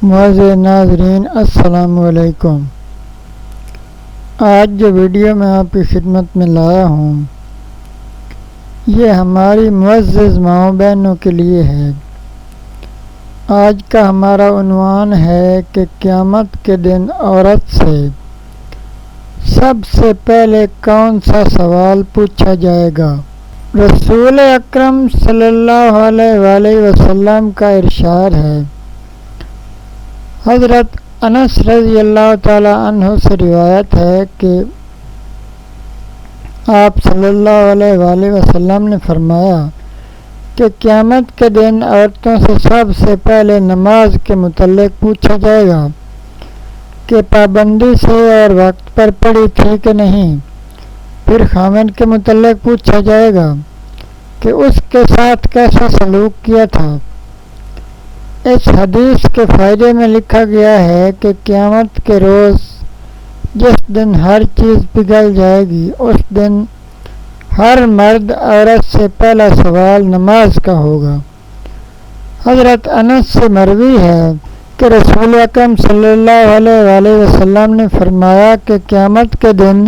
معزز ناظرین السلام علیکم۔ آج جو ویڈیو میں آپ کی خدمت میں لایا ہوں یہ ہماری معزز ماؤں بہنوں کے لیے ہے۔ آج کا ہمارا عنوان ہے کہ قیامت کے دن عورت سے سب سے پہلے کون سا سوال پوچھا جائے گا۔ رسول اکرم صلی اللہ علیہ وآلہ وسلم کا ارشاد ہے، حضرت انس رضی اللہ تعالی عنہ سے روایت ہے کہ آپ صلی اللہ علیہ وآلہ وسلم نے فرمایا کہ قیامت کے دن عورتوں سے سب سے پہلے نماز کے متعلق پوچھا جائے گا کہ پابندی سے اور وقت پر پڑھی تھی کہ نہیں۔ پھر خاوند کے متعلق پوچھا جائے گا کہ اس کے ساتھ کیسا سلوک کیا تھا۔ اس حدیث کے فائدے میں لکھا گیا ہے کہ قیامت کے روز جس دن ہر چیز پگھل جائے گی اس دن ہر مرد عورت سے پہلا سوال نماز کا ہوگا۔ حضرت انس سے مروی ہے کہ رسول اکرم صلی اللہ علیہ وآلہ وسلم نے فرمایا کہ قیامت کے دن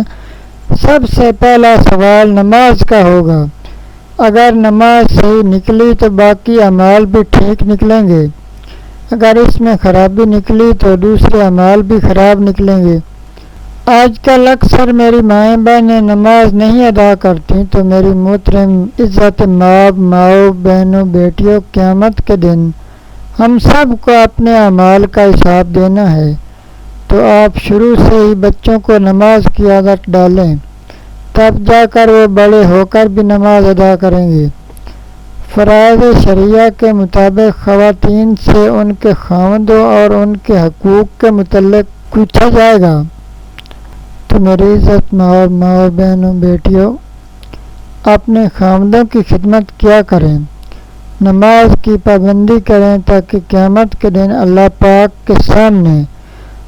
سب سے پہلا سوال نماز کا ہوگا۔ اگر نماز صحیح نکلی تو باقی اعمال بھی ٹھیک نکلیں گے، اگر اس میں خرابی نکلی تو دوسرے اعمال بھی خراب نکلیں گے۔ آج کل اکثر میری مائیں بہنیں نماز نہیں ادا کرتی تو میری محترم عزت ماؤں بہنوں بیٹیوں، قیامت کے دن ہم سب کو اپنے اعمال کا حساب دینا ہے، تو آپ شروع سے ہی بچوں کو نماز کی عادت ڈالیں، تب جا کر وہ بڑے ہو کر بھی نماز ادا کریں گے۔ فرائض شریعہ کے مطابق خواتین سے ان کے خاوندوں اور ان کے حقوق کے متعلق پوچھا جائے گا، تو میری عزت ماؤں بہنوں بیٹیوں، اپنے خاوندوں کی خدمت کیا کریں، نماز کی پابندی کریں تاکہ قیامت کے دن اللہ پاک کے سامنے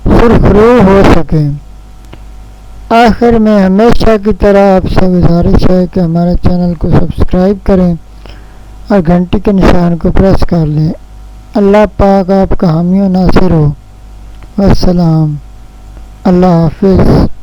سرخرو ہو سکیں۔ آخر میں ہمیشہ کی طرح آپ سے گزارش ہے کہ ہمارے چینل کو سبسکرائب کریں اور گھنٹی کے نشان کو پریس کر لیں۔ اللہ پاک آپ کا حامی و ناصر ہو۔ والسلام، اللہ حافظ۔